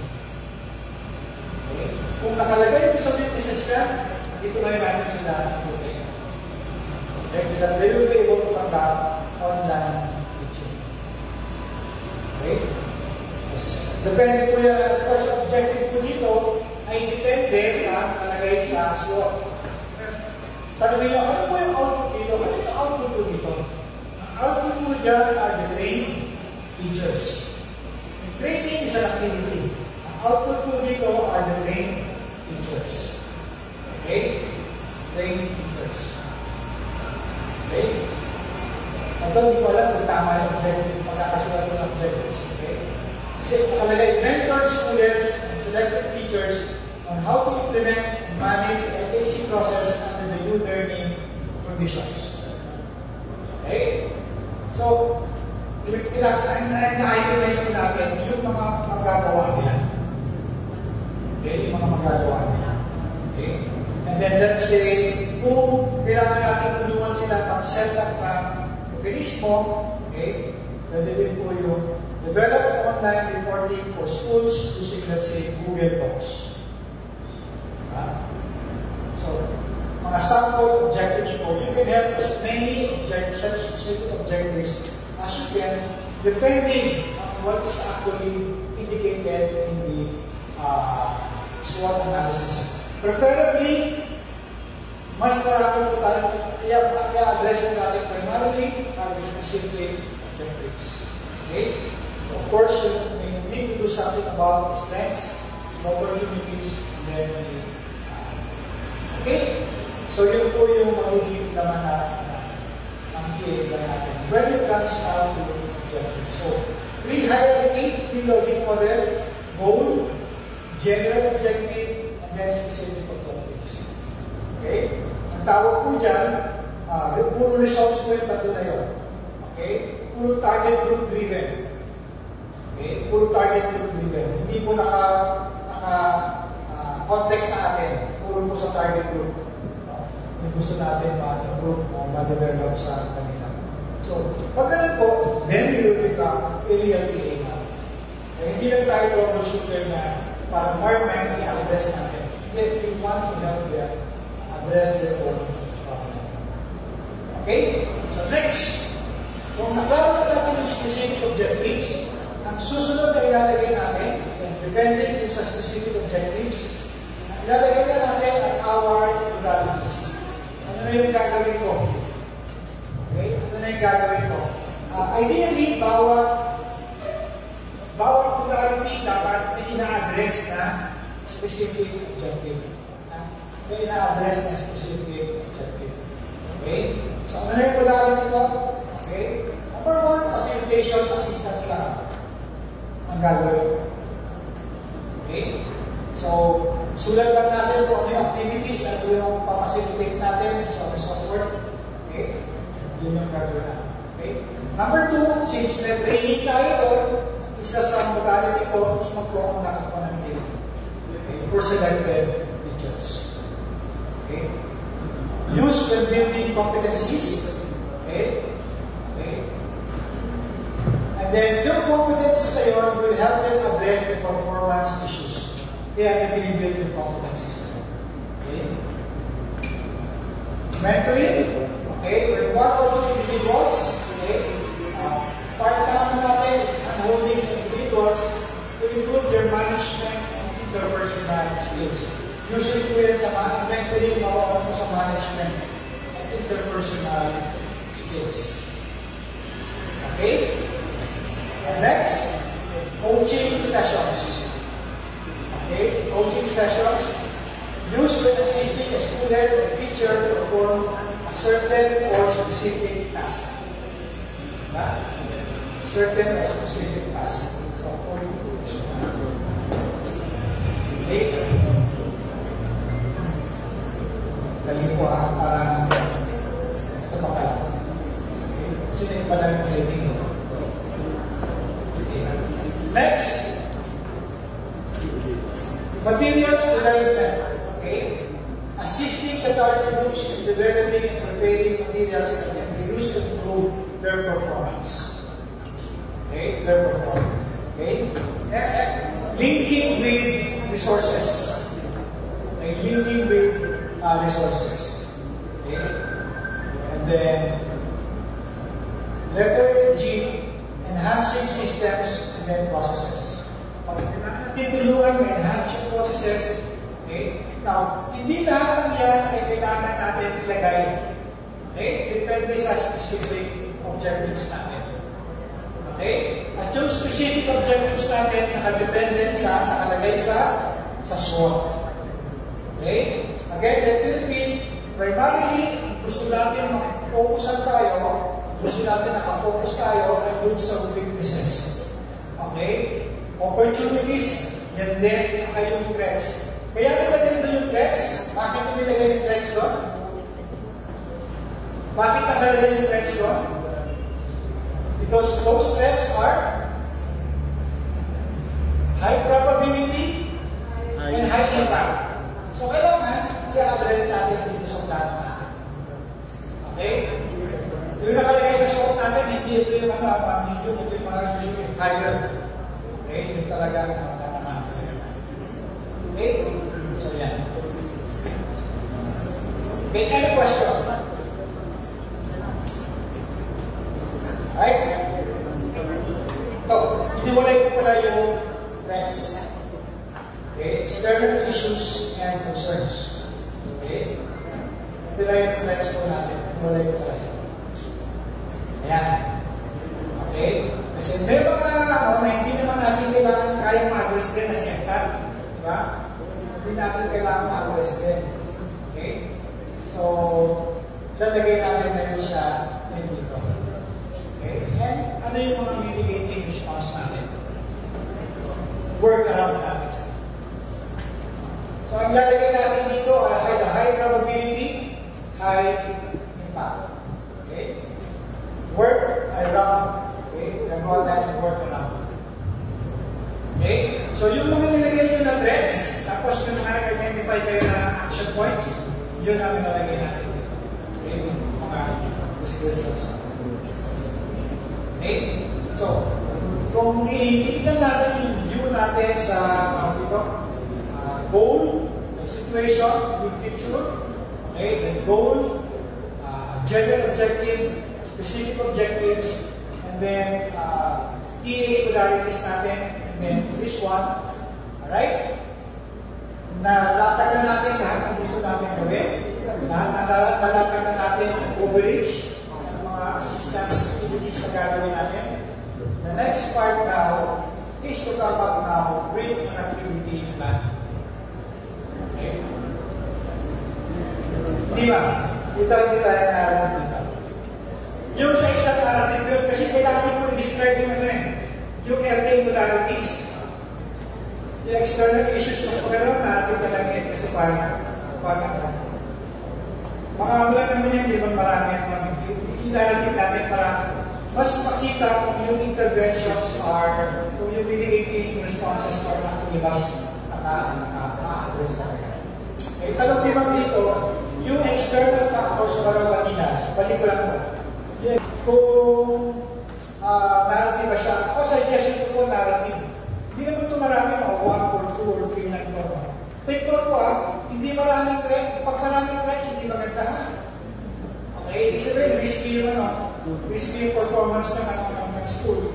Okay? Kung nakalagay ito sa businesses ka, dito na yung natin sila. Okay? Okay? So that they will be able to conduct online teaching. Okay? Depende po yan. First objective po dito ay depende sa nakalagay sa SWOT. Tanongin nyo, ano po yung output dito? Ano yung output po dito? Ang output po dyan are the trained teachers. Training is an activity. Ang output po dito are the trained teachers. Okay? Trained teachers. Okay? Ito, hindi ko alam kung tama yung objective, pagkakasulat ng objectives. Okay? Kasi nakalagay, mentor students and selected teachers on how to implement and manage the FAC process under the new learning conditions. Okay? So, na-itemize ko natin yung mga magagawa nila. Okay? Yung mga magagawa nila. Okay? And then let's say, kung kailangan natin tulungan sila mag-set up ng organismo, okay? Pwede din po yung develop online reporting for schools using, let's say, Google Docs. So, mga sample objectives po, you can have as many specific objectives as you can, depending on what is actually indicated in the SWOT analysis. Preferably, mas marami po tayo, i-address po natin primarily the specific objectives. Okay? Of course, you need to do something about strengths, opportunities, and then okay? So, yun po yung magiging naman na ang i-exam natin. When it comes now to objectives. So, pre-hierarchy, pre-logic model, goal, general objective, and then specific objectives. Okay? Ang tawag po dyan, puro results po yung tatlo na yun. Okay? Puro target group driven. Okay? Puro target group driven. Hindi po context sa atin. Puro po sa target group. Kung gusto natin ma-improve o ma-develop sa kanila. So, pag ganun po, then we will become a real PA na. Hindi lang tayo troubleshooter na parang hardman i-address natin. Yet, we want to help them address their own problem. Okay? So, next, kung naklaro na natin yung specific objectives, ang susunod na ilalagay natin, depending sa specific objectives, ilalagay na natin ang our modalities. Ano na yung gagawin ko? Okay? Ano na yung gagawin ko? Ideally, bawat modality dapat may ina-address na specific objective. May ina-address na specific objective. Okay? So, ano na yung modality ko? Okay? Number 1, facilitation assistance lang ang gagawin. Okay? So, sulat lang natin kung ano yung activities at yung papacilitate natin sa software. Okay? Yun yung gagawin natin. Okay? Number 2, since na-training tayo, isa sa modality ko is mag-conduct ako ng training. Okay? For selected teachers. Okay? Use when building competencies. Okay? Okay? And then, yung competencies na yun will help them address the performance issues. Kaya i-build yung competencies. Okay? Mentoring. Okay? When one or two individuals, okay? Part naman natin is handholding individuals to improve their management and interpersonal skills. Usually po yan sa mentoring, mawawala mo sa management and interpersonal skills. Okay? And next, coaching sessions. Okay, coaching sessions used when assisting a student or teacher to perform a certain or specific task. Certain or specific task. So, okay. Dali po para ito pa pala. Sino yung pala yung training? Next, materials development. Okay? Assisting the target groups in developing and preparing materials that can be used to improve their performance. Okay? Their performance. Okay? Linking with resources. Okay? Linking with resources. Okay? And then, letter G, enhancing systems and then processes. Tinulungan ma-enhance yung processes. Okay? Now, hindi lahat ng yan ay kailangan natin ilagay. Okay? Depende sa specific objectives natin. Okay? At yung specific objectives natin nakalagay sa SWOT. Okay? Again, let's repeat. Primarily, gusto natin mag-focusan tayo, gusto natin nakafocus tayo ay dun sa weaknesses. Okay? Opportunities, yan din, saka yung threats. Kaya nilagay doon yung threats. Bakit nilagay yung threats doon? Bakit nakalagay yung threats doon? Because those threats are high probability and high impact. So, kailangan i-address natin dito sa plano natin. Okay? Yung nakalagay sa SWOT natin, hindi ito yung mga medium, ito yung mga usually higher. talaga ang tama. Okay? So yan. Okay, any question? Right? So, iniwalay ko pala yung threats. Okay? External issues and concerns. Okay? Ito lang yung threats po natin. Iniwalay ko pala siya. Ayan. Okay? Kasi may mga na hindi naman natin kailangan kayang ma-address din as EFTAT. Diba? Hindi natin kailangan ma-address din. Okay? So, lalagay natin na yun siya dito. Okay? And ano yung mga mitigating response natin? Work around natin siya. So, ang lalagay natin dito ay the high probability, high impact. Okay? Work around. Okay? Gagawa tayo ng work around. Okay? So, yung mga nilagay nyo na threats, tapos yung nag-identify kayo ng action points, yun ang nilagay natin. Okay? Yung mga descriptions. Okay? So, kung iitignan natin yung view natin sa goal, the situation, the future, okay? The goal, general objective, specific objectives, and then TA polarities natin, and then this one, alright? Nalatagan natin lahat ng gusto natin gawin, nalatagan natin ang coverage ng mga assistance activities na gagawin natin. The next part now is to come up now with an activity plan. Okay? Di ba? Hindi tayo nararamdaman dito. Yung sa isang narrative yun, kasi kailangan nyo po i-describe yung ano eh, yung RTA modalities. Yung external issues, mas magandang narrative na lang yan kasi parang makamulan naman yan, di ba marami ang i-narrative natin para mas makita kung yung interventions are, kung yung mitigating responses are actually mas naka-address talaga. Okay, tanong naman dito, yung external factors para Manilas, balik ko lang po. Kung narrative ba siya, ako suggestion ko po narrative. Hindi naman ito marami, mga 1 or 2 or 3 na ito. Take note po hindi maraming threat. Pag maraming threats, hindi magandahan. Okay, ibig sabihin, risky yung risky performance ng school.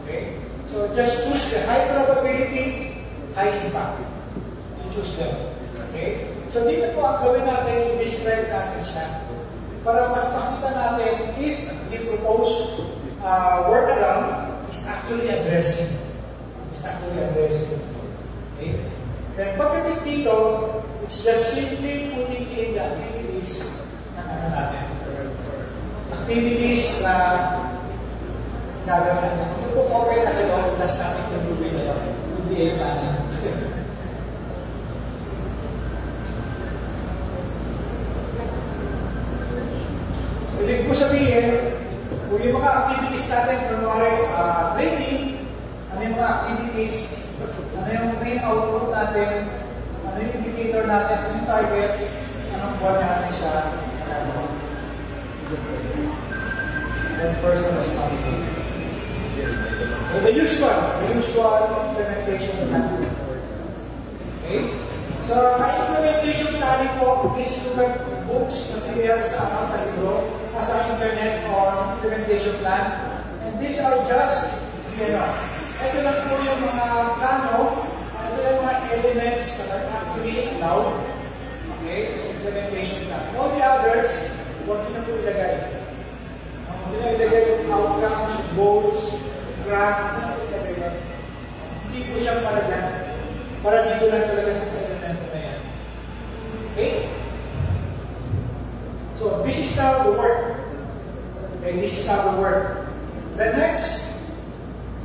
Okay, so just choose the high probability, high impact. You choose them. Okay, so dito po ang gawin natin, i-describe natin siya para mas makita natin if the proposed workaround is actually addressing. Okay? Then pagdating dito, it's just simply putting in the activities na natin. Activities na gagawin natin. Ito po okay na sa loob, plus natin yung rubin na lang. Hindi yung planning. Ibig ko sabihin, kung yung mga activities natin, kunwari training, ano yung mga activities, ano yung main output natin, ano yung indicator natin, ano yung target, anong buwan natin sa and personal responsibility. The usual implementation planning. Okay? So, implementation planning po, please look at books, materials sa libro, sa internet on implementation plan. And these are just, ito lang po yung mga plano, ito lang mga elements that are actually allowed. Okay? So, implementation plan. All the others, huwag nyo na po ilagay. Huwag nyo na ilagay yung outcomes, goals, graph, hindi po siya para dyan. Para dito lang talaga sa elemento na yan. Okay? So, this is how the work. Okay, this is how the work. The next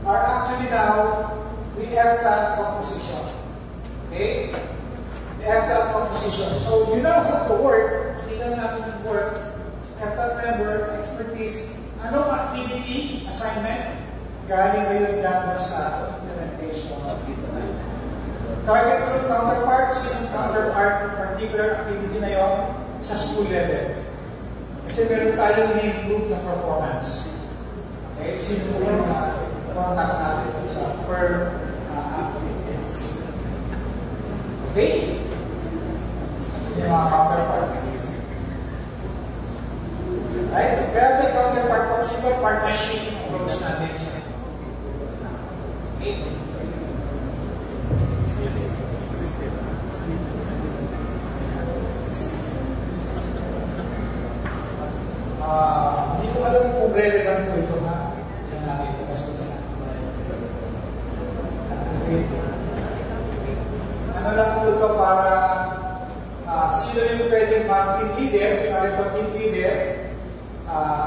are actually now the FCAT composition. Okay? The FCAT composition. So, you know how to work. Kita na natin yung work. FCAT member, expertise. Anong activity, assignment? Galing ngayon gano'n sa implementation. Target group counterparts, yung counterpart ng particular activity na yun sa school level. Kasi meron tayong in-improve na performance. Okay, sino po yung contact natin sa per principal partnership approach natin. Okay. Hindi ko alam kung relevant po ito, ha? Yan natin ito kasi sa natin. Ano lang po ito para sino yung pwedeng team leader, yung team leader,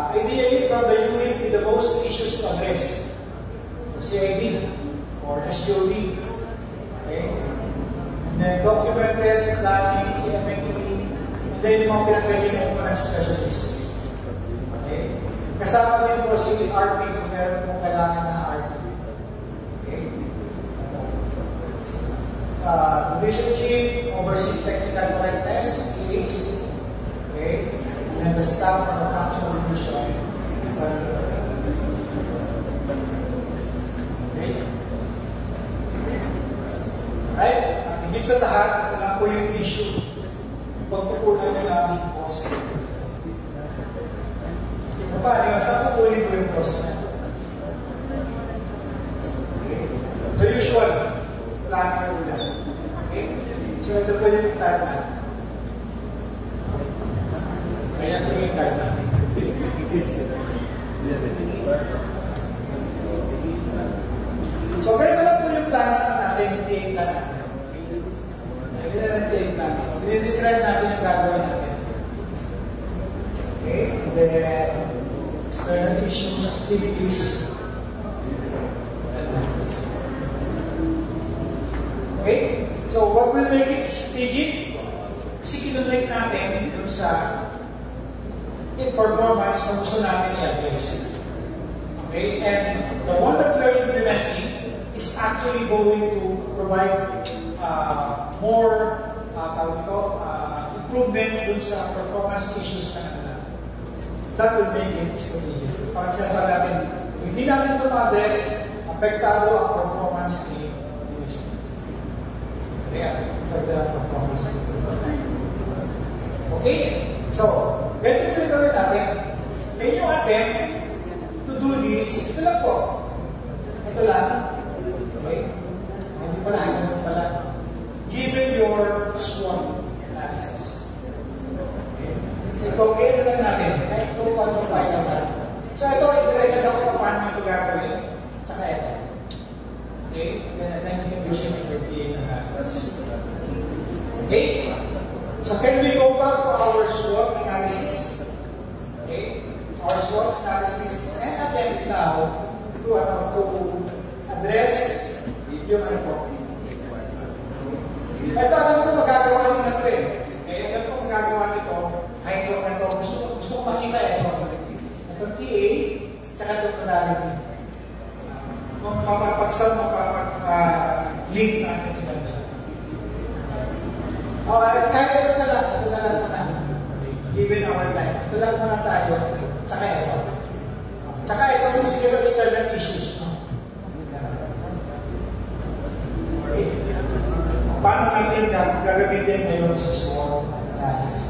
ideally from the unit with the most issues to address. So CID or SUV. Okay? And then documented sa planning, CMME, and then yung mga pinagalingan po ng specialist. Okay? Kasama din po si RP kung meron pong kailangan ng RP. Okay? Division Chief oversees technical correctness, PAs. Okay? And then the staff of the functional division. Okay? Right? Higit sa lahat, ito lang po yung issue. Pagpupunan ng aming cost. Paano yun? Saan pupunin po yung cost na? Okay? The usual plan na ulan. Okay? So, ito po yung plan na. Kaya ito yung plan na. So, ganito lang po yung plan na natin, yung TA plan natin. Ganito lang yung TA plan. So, dinidescribe natin yung gagawin natin. Okay? And then, external issues, activities. Okay? So, what will make it strategic? Kasi kinonlike natin dun sa performance na gusto natin i-address. Okay? And the one that we are implementing is actually going to provide more improvement dun sa performance issues na natin. That will make it strategic. Para sasabi natin, hindi natin ito ma-address, apektado ang performance ni division. Kaya, apektado ang performance ni division. Okay? So, ganito po yung gawin natin. When you attempt to do this, ito lang po. Ito lang. Okay? Hindi pala, ganun pala. Given your SWOT analysis. Ito, kailan lang natin. Kahit ito, paano pa naman. So, ito, interested ako kung paano ito gagawin. Tsaka ito. Okay? Then, identification of your PA analysis. Okay? So, can we go back to our SWOT analysis? Okay? Our SWOT analysis and attempt now to address yung ano po. Ito, alam ko magagawa nyo na ito eh. Ngayon, alam ko magagawa nito, ay ito, gusto ko makita ito. Ito PA, tsaka ito modality. Mapapagsan, link natin sa kanila. Kahit ito na lang muna. Given our time. Ito lang muna tayo, tsaka ito. Tsaka ito yung zero external issues. No? Okay. Paano natin gagamitin ngayon sa SWOT analysis?